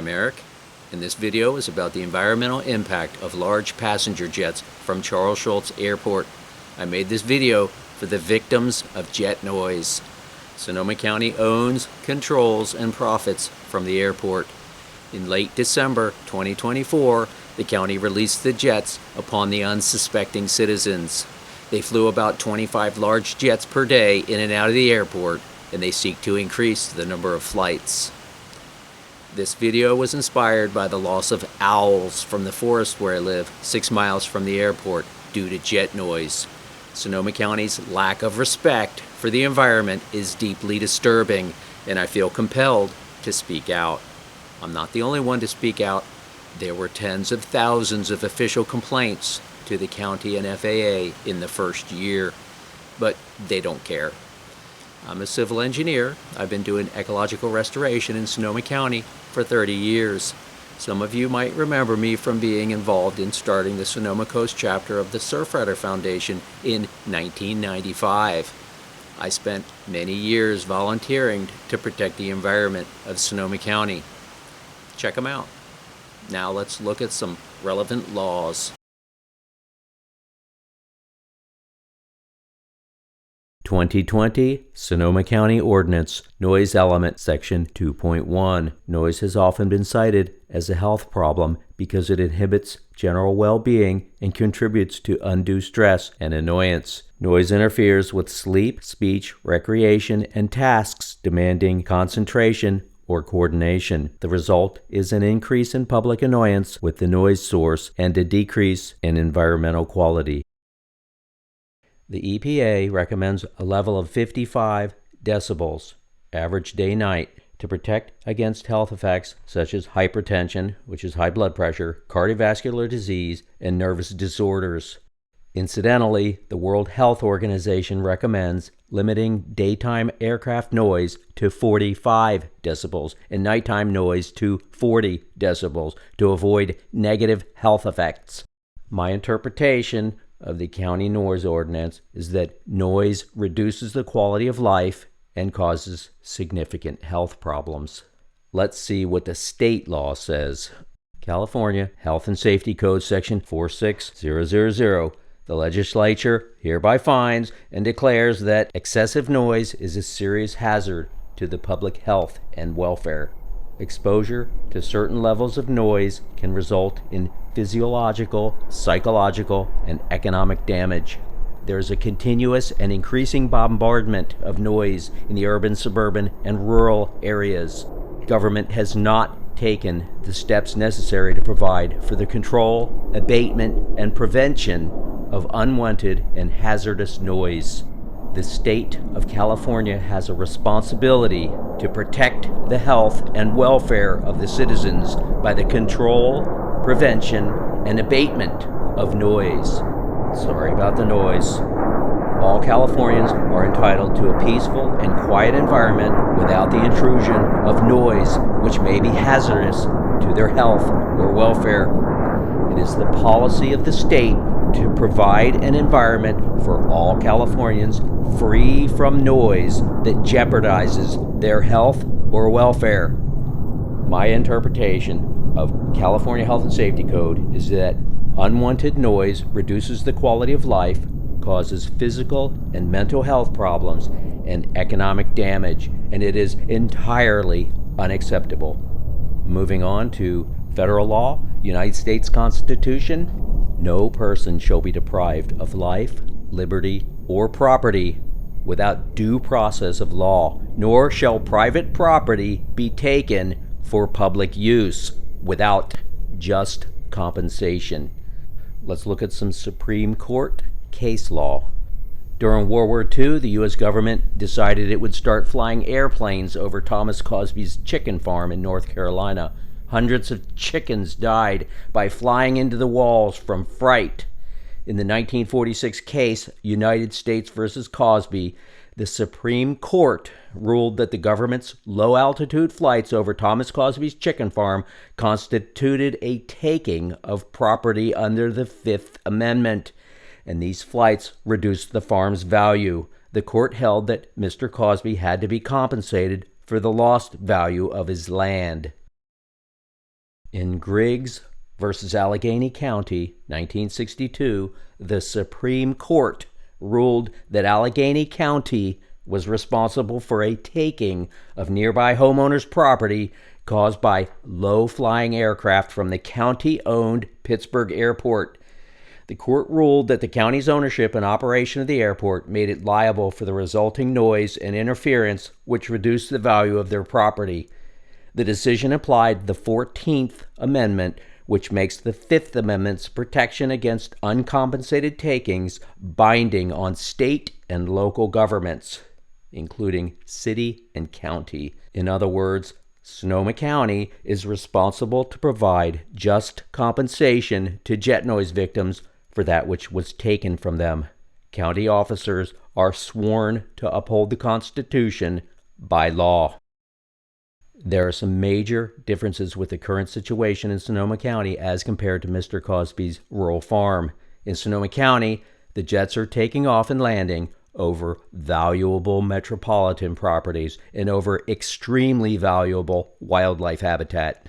I'm Eric, and this video is about the environmental impact of large passenger jets from Charles Schultz Airport. I made this video for the victims of jet noise. Sonoma County owns, controls, and profits from the airport. In late December 2024, the county released the jets upon the unsuspecting citizens. They flew about 25 large jets per day in and out of the airport, and they seek to increase the number of flights. This video was inspired by the loss of owls from the forest where I live, 6 miles from the airport, due to jet noise. Sonoma County's lack of respect for the environment is deeply disturbing, and I feel compelled to speak out. I'm not the only one to speak out. There were tens of thousands of official complaints to the county and FAA in the first year, but they don't care. I'm a civil engineer. I've been doing ecological restoration in Sonoma County for 30 years. Some of you might remember me from being involved in starting the Sonoma Coast chapter of the Surfrider Foundation in 1995. I spent many years volunteering to protect the environment of Sonoma County. Check them out. Now let's look at some relevant laws. 2020 Sonoma County Ordinance, Noise Element, Section 2.1. Noise has often been cited as a health problem because it inhibits general well-being and contributes to undue stress and annoyance. Noise interferes with sleep, speech, recreation, and tasks demanding concentration or coordination. The result is an increase in public annoyance with the noise source and a decrease in environmental quality. The EPA recommends a level of 55 decibels, average day-night, to protect against health effects such as hypertension, which is high blood pressure, cardiovascular disease, and nervous disorders. Incidentally, the World Health Organization recommends limiting daytime aircraft noise to 45 decibels and nighttime noise to 40 decibels to avoid negative health effects. My interpretation of the county noise ordinance is that noise reduces the quality of life and causes significant health problems. Let's see what the state law says. California Health and Safety Code Section 46000. The legislature hereby finds and declares that excessive noise is a serious hazard to the public health and welfare. Exposure to certain levels of noise can result in physiological, psychological, and economic damage. There is a continuous and increasing bombardment of noise in the urban, suburban, and rural areas. Government has not taken the steps necessary to provide for the control, abatement, and prevention of unwanted and hazardous noise. The state of California has a responsibility to protect the health and welfare of the citizens by the control, prevention, and abatement of noise. Sorry about the noise. All Californians are entitled to a peaceful and quiet environment without the intrusion of noise, which may be hazardous to their health or welfare. It is the policy of the state to provide an environment for all Californians free from noise that jeopardizes their health or welfare. My interpretation of California Health and Safety Code is that unwanted noise reduces the quality of life, causes physical and mental health problems, and economic damage, and it is entirely unacceptable. Moving on to federal law, United States Constitution. No person shall be deprived of life, liberty, or property without due process of law, nor shall private property be taken for public use without just compensation. Let's look at some Supreme Court case law. During World War II, the U.S. government decided it would start flying airplanes over Thomas Cosby's chicken farm in North Carolina. Hundreds of chickens died by flying into the walls from fright. In the 1946 case, United States versus Cosby, the Supreme Court ruled that the government's low-altitude flights over Thomas Cosby's chicken farm constituted a taking of property under the Fifth Amendment, and these flights reduced the farm's value. The court held that Mr. Cosby had to be compensated for the lost value of his land. In Griggs versus Allegheny County, 1962, the Supreme Court ruled that Allegheny County was responsible for a taking of nearby homeowners' property caused by low-flying aircraft from the county-owned Pittsburgh Airport. The court ruled that the county's ownership and operation of the airport made it liable for the resulting noise and interference, which reduced the value of their property. The decision applied the 14th Amendment, which makes the Fifth Amendment's protection against uncompensated takings binding on state and local governments, including city and county. In other words, Sonoma County is responsible to provide just compensation to jet noise victims for that which was taken from them. County officers are sworn to uphold the Constitution by law. There are some major differences with the current situation in Sonoma County as compared to Mr. Cosby's rural farm. In Sonoma County, the jets are taking off and landing over valuable metropolitan properties and over extremely valuable wildlife habitat.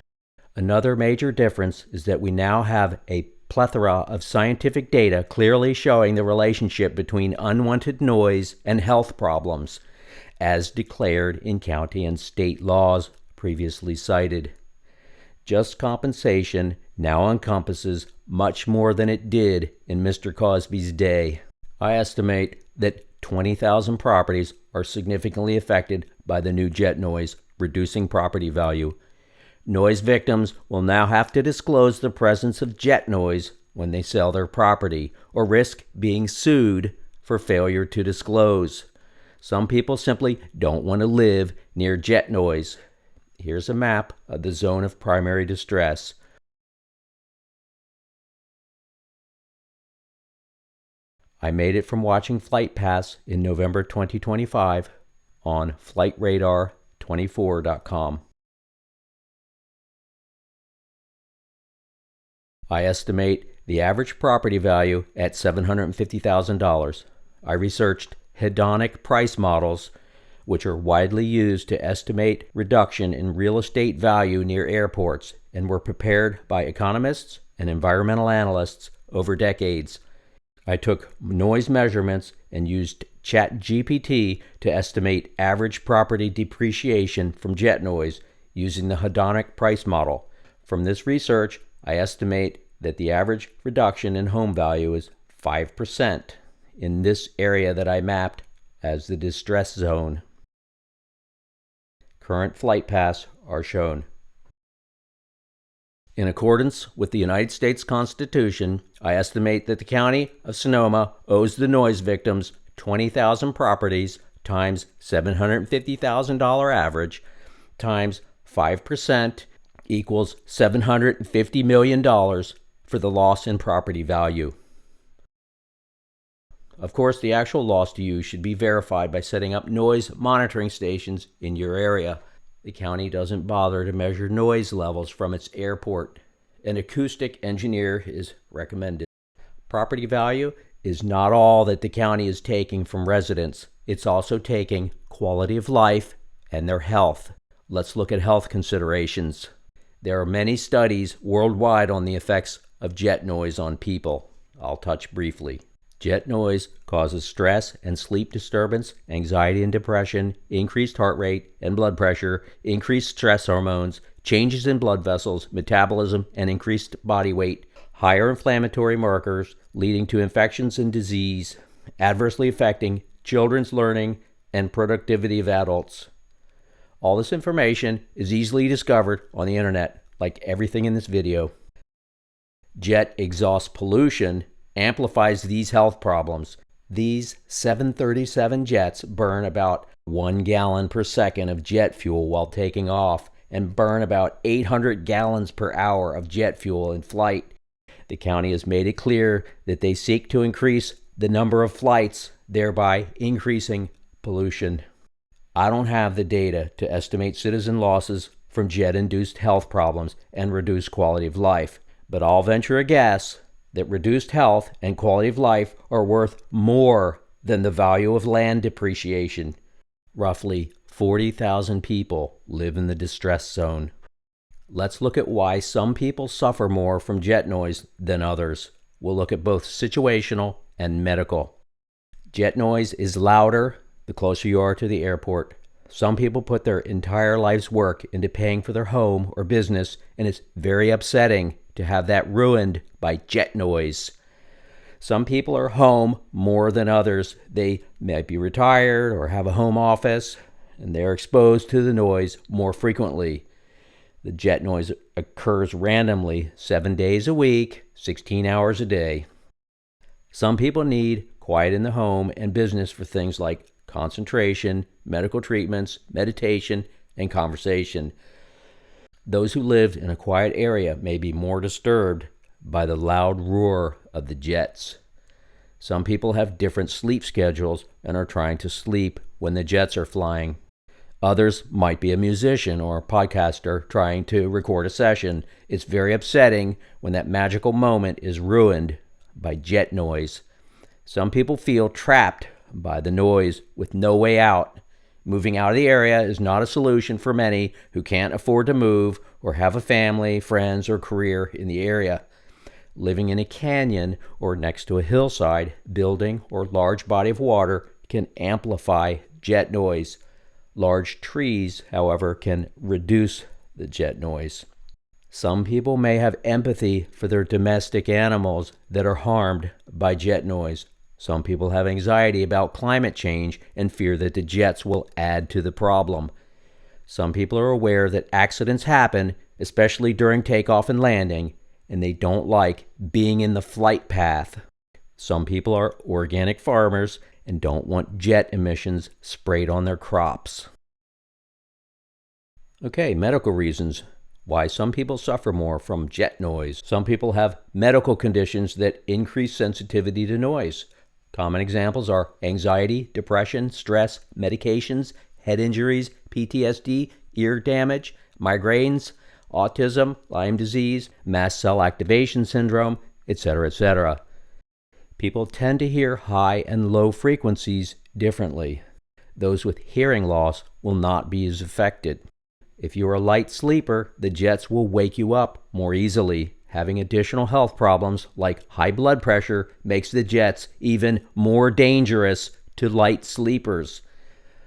Another major difference is that we now have a plethora of scientific data clearly showing the relationship between unwanted noise and health problems, as declared in county and state laws previously cited. Just compensation now encompasses much more than it did in Mr. Cosby's day. I estimate that 20,000 properties are significantly affected by the new jet noise, reducing property value. Noise victims will now have to disclose the presence of jet noise when they sell their property, or risk being sued for failure to disclose. Some people simply don't want to live near jet noise. Here's a map of the zone of primary distress. I made it from watching Flight Paths in November 2025 on flightradar24.com. I estimate the average property value at $750,000. I researched hedonic price models, which are widely used to estimate reduction in real estate value near airports, and were prepared by economists and environmental analysts over decades. I took noise measurements and used ChatGPT to estimate average property depreciation from jet noise using the hedonic price model. From this research, I estimate that the average reduction in home value is 5% in this area that I mapped as the distress zone. Current flight paths are shown. In accordance with the United States Constitution, I estimate that the County of Sonoma owes the noise victims 20,000 properties times $750,000 average times 5% equals $750 million for the loss in property value. Of course, the actual loss to you should be verified by setting up noise monitoring stations in your area. The county doesn't bother to measure noise levels from its airport. An acoustic engineer is recommended. Property value is not all that the county is taking from residents. It's also taking quality of life and their health. Let's look at health considerations. There are many studies worldwide on the effects of jet noise on people. I'll touch briefly. Jet noise causes stress and sleep disturbance, anxiety and depression, increased heart rate and blood pressure, increased stress hormones, changes in blood vessels, metabolism, and increased body weight, higher inflammatory markers leading to infections and disease, adversely affecting children's learning and productivity of adults. All this information is easily discovered on the internet, like everything in this video. Jet exhaust pollution amplifies these health problems. These 737 jets burn about 1 gallon per second of jet fuel while taking off and burn about 800 gallons per hour of jet fuel in flight. The county has made it clear that they seek to increase the number of flights, thereby increasing pollution. I don't have the data to estimate citizen losses from jet-induced health problems and reduced quality of life, but I'll venture a guess that reduced health and quality of life are worth more than the value of land depreciation. Roughly 40,000 people live in the distress zone. Let's look at why some people suffer more from jet noise than others. We'll look at both situational and medical. Jet noise is louder the closer you are to the airport. Some people put their entire life's work into paying for their home or business, and it's very upsetting to have that ruined by jet noise. Some people are home more than others. They might be retired or have a home office, and they're exposed to the noise more frequently. The jet noise occurs randomly 7 days a week, 16 hours a day. Some people need quiet in the home and business for things like concentration, medical treatments, meditation, and conversation. Those who lived in a quiet area may be more disturbed by the loud roar of the jets. Some people have different sleep schedules and are trying to sleep when the jets are flying. Others might be a musician or a podcaster trying to record a session. It's very upsetting when that magical moment is ruined by jet noise. Some people feel trapped by the noise with no way out. Moving out of the area is not a solution for many who can't afford to move or have a family, friends, or career in the area. Living in a canyon or next to a hillside, building, or large body of water can amplify jet noise. Large trees, however, can reduce the jet noise. Some people may have empathy for their domestic animals that are harmed by jet noise. Some people have anxiety about climate change and fear that the jets will add to the problem. Some people are aware that accidents happen, especially during takeoff and landing, and they don't like being in the flight path. Some people are organic farmers and don't want jet emissions sprayed on their crops. Okay, medical reasons why some people suffer more from jet noise. Some people have medical conditions that increase sensitivity to noise. Common examples are anxiety, depression, stress, medications, head injuries, PTSD, ear damage, migraines, autism, Lyme disease, mast cell activation syndrome, etc., etc. People tend to hear high and low frequencies differently. Those with hearing loss will not be as affected. If you're a light sleeper, the jets will wake you up more easily. Having additional health problems like high blood pressure makes the jets even more dangerous to light sleepers.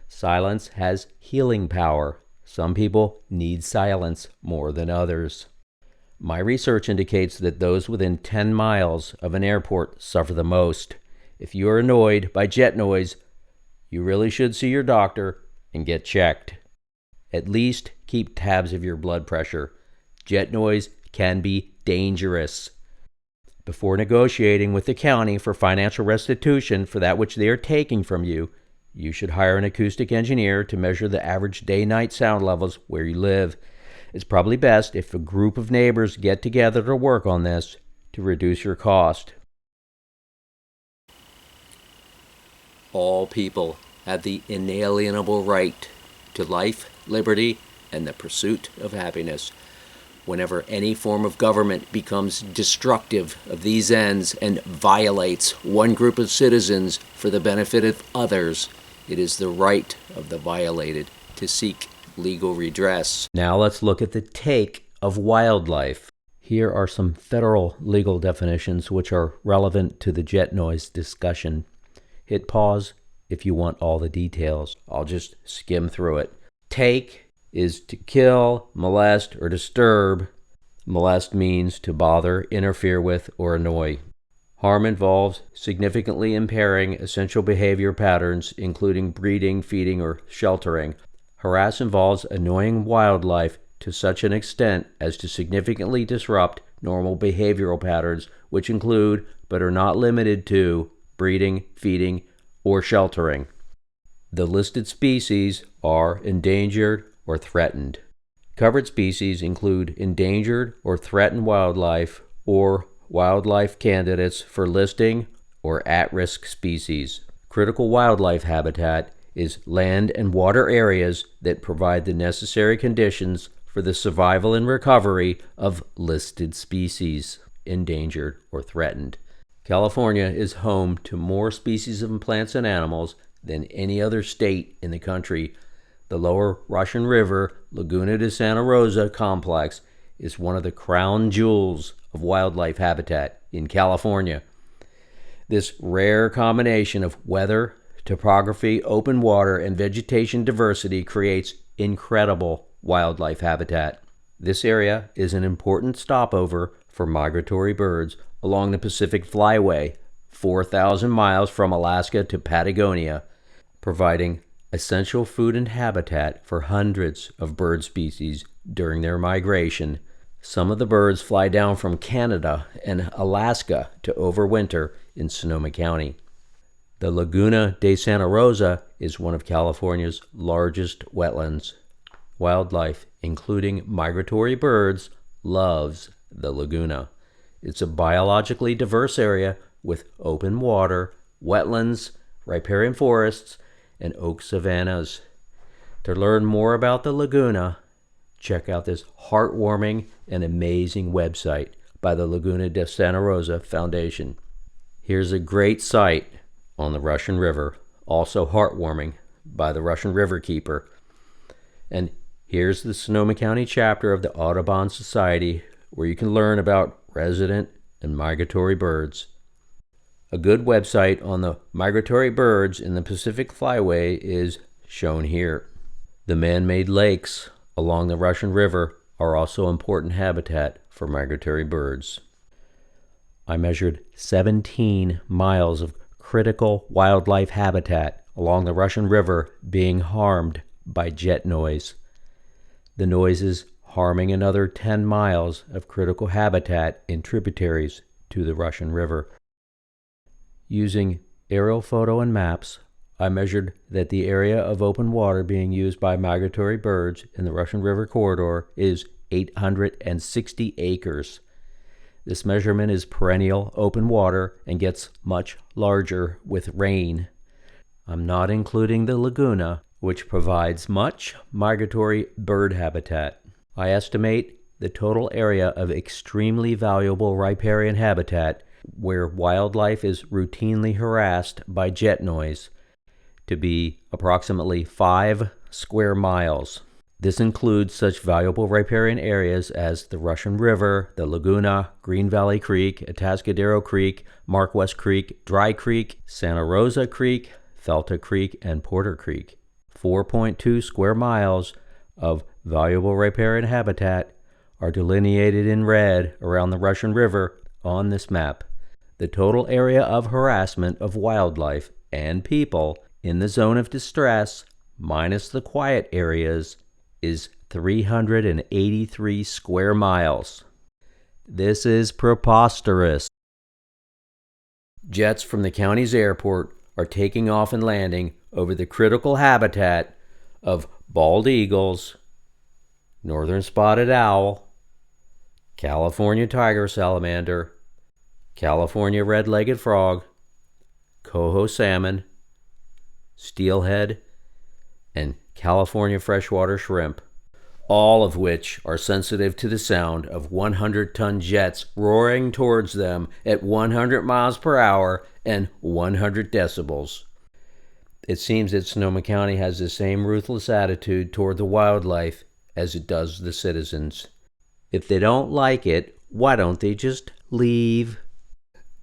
Silence has healing power. Some people need silence more than others. My research indicates that those within 10 miles of an airport suffer the most. If you are annoyed by jet noise, you really should see your doctor and get checked. At least keep tabs of your blood pressure. Jet noise can be dangerous. Before negotiating with the county for financial restitution for that which they are taking from you, you should hire an acoustic engineer to measure the average day-night sound levels where you live. It's probably best if a group of neighbors get together to work on this to reduce your cost. All people have the inalienable right to life, liberty, and the pursuit of happiness. Whenever any form of government becomes destructive of these ends and violates one group of citizens for the benefit of others, it is the right of the violated to seek legal redress. Now let's look at the take of wildlife. Here are some federal legal definitions which are relevant to the jet noise discussion. Hit pause if you want all the details. I'll just skim through it. Take is to kill, molest, or disturb. Molest means to bother, interfere with, or annoy. Harm involves significantly impairing essential behavior patterns, including breeding, feeding, or sheltering. Harass involves annoying wildlife to such an extent as to significantly disrupt normal behavioral patterns, which include, but are not limited to, breeding, feeding, or sheltering. The listed species are endangered or threatened. Covered species include endangered or threatened wildlife or wildlife candidates for listing or at-risk species. Critical wildlife habitat is land and water areas that provide the necessary conditions for the survival and recovery of listed species, endangered or threatened. California is home to more species of plants and animals than any other state in the country. The lower Russian River, Laguna de Santa Rosa complex is one of the crown jewels of wildlife habitat in California. This rare combination of weather, topography, open water, and vegetation diversity creates incredible wildlife habitat. This area is an important stopover for migratory birds along the Pacific Flyway, 4,000 miles from Alaska to Patagonia, providing essential food and habitat for hundreds of bird species during their migration. Some of the birds fly down from Canada and Alaska to overwinter in Sonoma County. The Laguna de Santa Rosa is one of California's largest wetlands. Wildlife, including migratory birds, loves the laguna. It's a biologically diverse area with open water, wetlands, riparian forests, and oak savannas. To learn more about the laguna, check out this heartwarming and amazing website by the Laguna de Santa Rosa Foundation. Here's a great site on the Russian River, also heartwarming, by the Russian River Keeper. And here's the Sonoma County chapter of the Audubon Society, where you can learn about resident and migratory birds. A good website on the migratory birds in the Pacific Flyway is shown here. The man-made lakes along the Russian River are also important habitat for migratory birds. I measured 17 miles of critical wildlife habitat along the Russian River being harmed by jet noise. The noise is harming another 10 miles of critical habitat in tributaries to the Russian River. Using aerial photo and maps, I measured that the area of open water being used by migratory birds in the Russian River corridor is 860 acres. This measurement is perennial open water and gets much larger with rain. I'm not including the laguna, which provides much migratory bird habitat. I estimate the total area of extremely valuable riparian habitat where wildlife is routinely harassed by jet noise to be approximately 5 square miles. This includes such valuable riparian areas as the Russian River, the Laguna, Green Valley Creek, Atascadero Creek, Marquest Creek, Dry Creek, Santa Rosa Creek, Felta Creek, and Porter Creek. 4.2 square miles of valuable riparian habitat are delineated in red around the Russian River on this map. The total area of harassment of wildlife and people in the zone of distress, minus the quiet areas, is 383 square miles. This is preposterous. Jets from the county's airport are taking off and landing over the critical habitat of bald eagles, northern spotted owl, California tiger salamander, California red-legged frog, coho salmon, steelhead, and California freshwater shrimp, all of which are sensitive to the sound of 100-ton jets roaring towards them at 100 miles per hour and 100 decibels. It seems that Sonoma County has the same ruthless attitude toward the wildlife as it does the citizens. If they don't like it, why don't they just leave?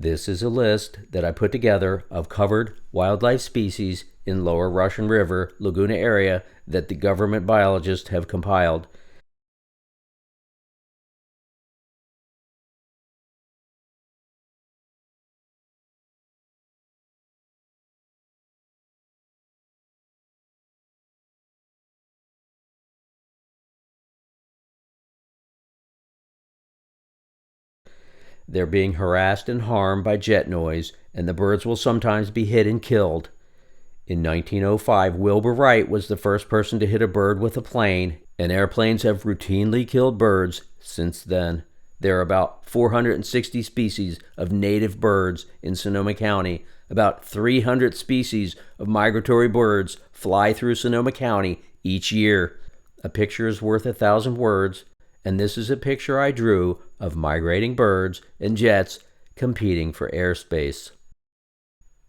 This is a list that I put together of covered wildlife species in lower Russian River Laguna area that the government biologists have compiled. They're being harassed and harmed by jet noise, and the birds will sometimes be hit and killed. In 1905, Wilbur Wright was the first person to hit a bird with a plane, and airplanes have routinely killed birds since then. There are about 460 species of native birds in Sonoma County. About 300 species of migratory birds fly through Sonoma County each year. A picture is worth 1,000 words, and this is a picture I drew of migrating birds and jets competing for airspace.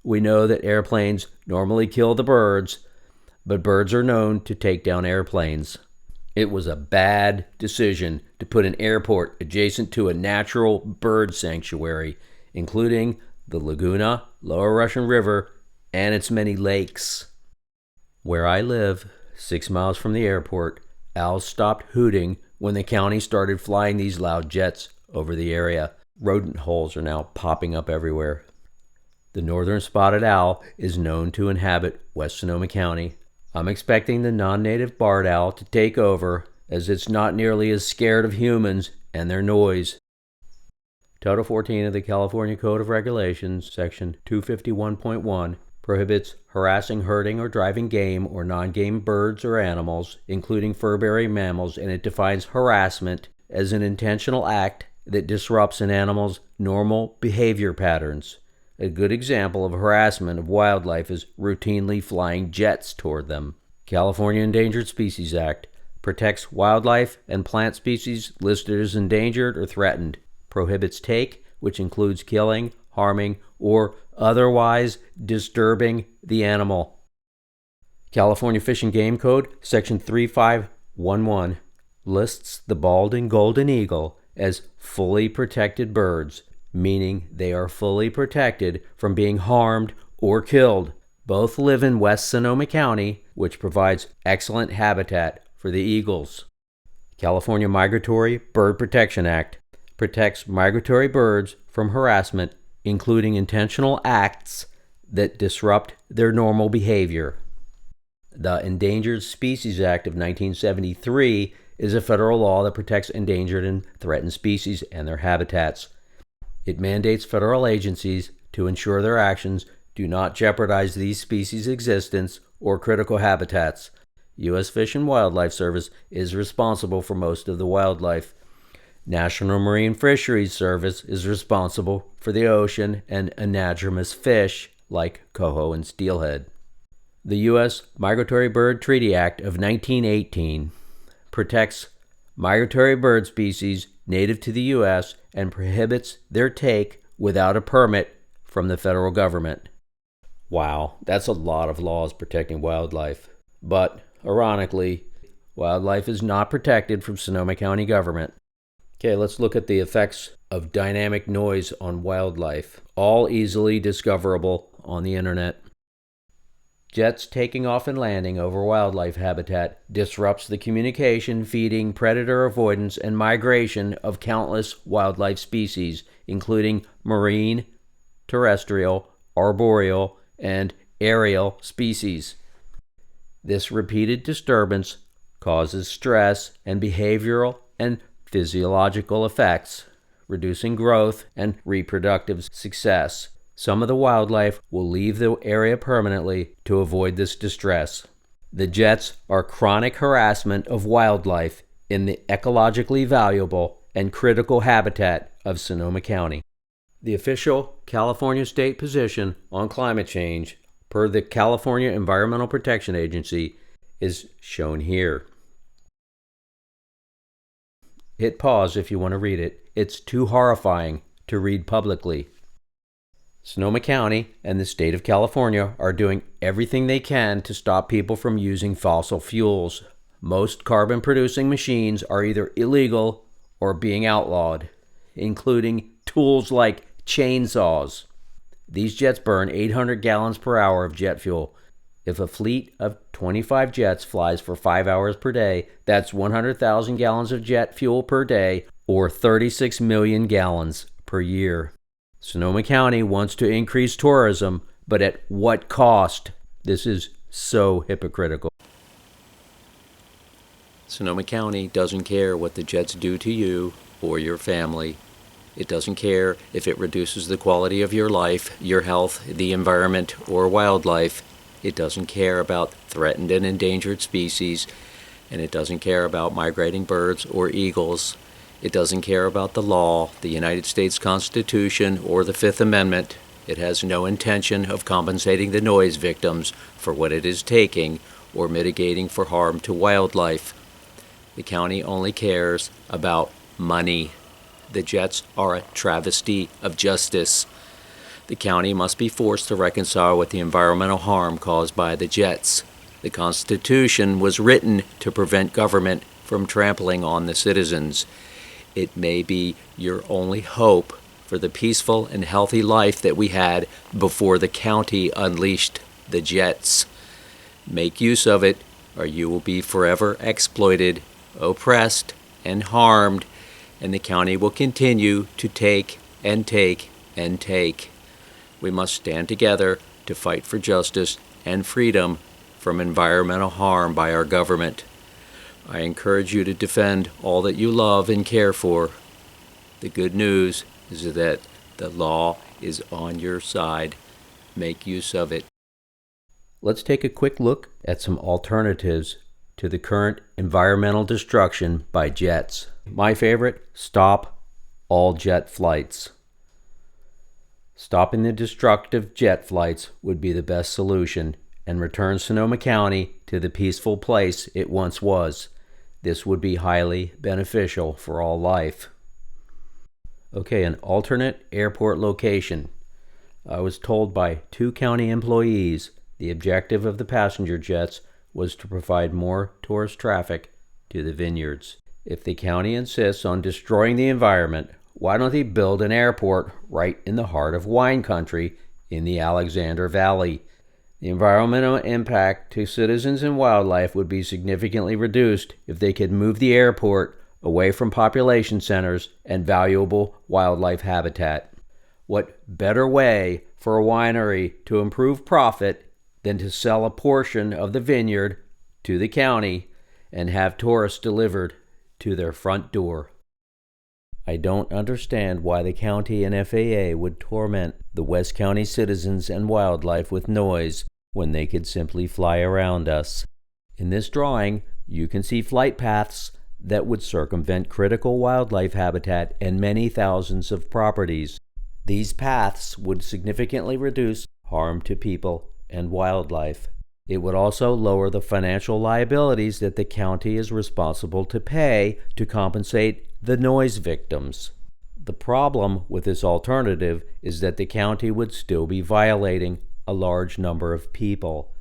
We know that airplanes normally kill the birds, but birds are known to take down airplanes. It was a bad decision to put an airport adjacent to a natural bird sanctuary, including the Laguna, Lower Russian River, and its many lakes. Where I live, 6 miles from the airport, owls stopped hooting when the county started flying these loud jets over the area. Rodent holes are now popping up everywhere. The northern spotted owl is known to inhabit West Sonoma County. I'm expecting the non-native barred owl to take over, as it's not nearly as scared of humans and their noise. Title 14 of the California Code of Regulations, Section 251.1, prohibits harassing, hurting, or driving game or non-game birds or animals, including fur-bearing mammals, and it defines harassment as an intentional act that disrupts an animal's normal behavior patterns. A good example of harassment of wildlife is routinely flying jets toward them. California Endangered Species Act protects wildlife and plant species listed as endangered or threatened, prohibits take, which includes killing, harming, or otherwise disturbing the animal. California Fish and Game Code, Section 3511, lists the bald and golden eagle as fully protected birds, meaning they are fully protected from being harmed or killed. Both live in West Sonoma County, which provides excellent habitat for the eagles. California Migratory Bird Protection Act protects migratory birds from harassment, including intentional acts that disrupt their normal behavior. The Endangered Species Act of 1973 is a federal law that protects endangered and threatened species and their habitats. It mandates federal agencies to ensure their actions do not jeopardize these species' existence or critical habitats. U.S. Fish and Wildlife Service is responsible for most of the wildlife. National Marine Fisheries Service is responsible for the ocean and anadromous fish like coho and steelhead. The U.S. Migratory Bird Treaty Act of 1918 protects migratory bird species native to the U.S. and prohibits their take without a permit from the federal government. Wow, that's a lot of laws protecting wildlife. But, ironically, wildlife is not protected from Sonoma County government. Okay, let's look at the effects of dynamic noise on wildlife, all easily discoverable on the internet. Jets taking off and landing over wildlife habitat disrupts the communication, feeding, predator avoidance, and migration of countless wildlife species, including marine, terrestrial, arboreal, and aerial species. This repeated disturbance causes stress and behavioral and physiological effects, reducing growth and reproductive success. Some of the wildlife will leave the area permanently to avoid this distress. The jets are chronic harassment of wildlife in the ecologically valuable and critical habitat of Sonoma County. The official California state position on climate change, per the California Environmental Protection Agency, is shown here. Hit pause if you want to read it. It's too horrifying to read publicly. Sonoma County and the state of California are doing everything they can to stop people from using fossil fuels. Most carbon-producing machines are either illegal or being outlawed, including tools like chainsaws. These jets burn 800 gallons per hour of jet fuel. If a fleet of 25 jets flies for 5 hours per day, that's 100,000 gallons of jet fuel per day, or 36 million gallons per year. Sonoma County wants to increase tourism, but at what cost? This is so hypocritical. Sonoma County doesn't care what the jets do to you or your family. It doesn't care if it reduces the quality of your life, your health, the environment, or wildlife. It doesn't care about threatened and endangered species, and it doesn't care about migrating birds or eagles. It doesn't care about the law, the United States Constitution, or the Fifth Amendment. It has no intention of compensating the noise victims for what it is taking or mitigating for harm to wildlife. The county only cares about money. The jets are a travesty of justice. The county must be forced to reconcile with the environmental harm caused by the jets. The Constitution was written to prevent government from from trampling on the citizens. It may be your only hope for the peaceful and healthy life that we had before the county unleashed the jets. Make use of it, or you will be forever exploited, oppressed, and harmed, and the county will continue to take and take and take. We must stand together to fight for justice and freedom from environmental harm by our government. I encourage you to defend all that you love and care for. The good news is that the law is on your side. Make use of it. Let's take a quick look at some alternatives to the current environmental destruction by jets. My favorite, stop all jet flights. Stopping the destructive jet flights would be the best solution and return Sonoma County to the peaceful place it once was. This would be highly beneficial for all life. Okay, an alternate airport location. I was told by 2 county employees the objective of the passenger jets was to provide more tourist traffic to the vineyards. If the county insists on destroying the environment, why don't they build an airport right in the heart of wine country in the Alexander Valley? The environmental impact to citizens and wildlife would be significantly reduced if they could move the airport away from population centers and valuable wildlife habitat. What better way for a winery to improve profit than to sell a portion of the vineyard to the county and have tourists delivered to their front door? I don't understand why the county and FAA would torment the West County citizens and wildlife with noise when they could simply fly around us. In this drawing, you can see flight paths that would circumvent critical wildlife habitat and many thousands of properties. These paths would significantly reduce harm to people and wildlife. It would also lower the financial liabilities that the county is responsible to pay to compensate the noise victims. The problem with this alternative is that the county would still be violating a large number of people.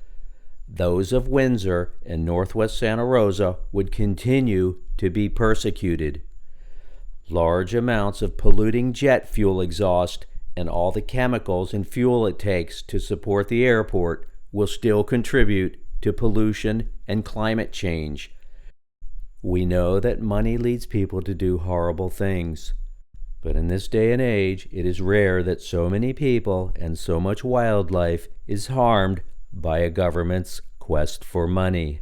Those of Windsor and Northwest Santa Rosa would continue to be persecuted. Large amounts of polluting jet fuel exhaust and all the chemicals and fuel it takes to support the airport will still contribute to pollution and climate change. We know that money leads people to do horrible things, but in this day and age, it is rare that so many people and so much wildlife is harmed by a government's quest for money.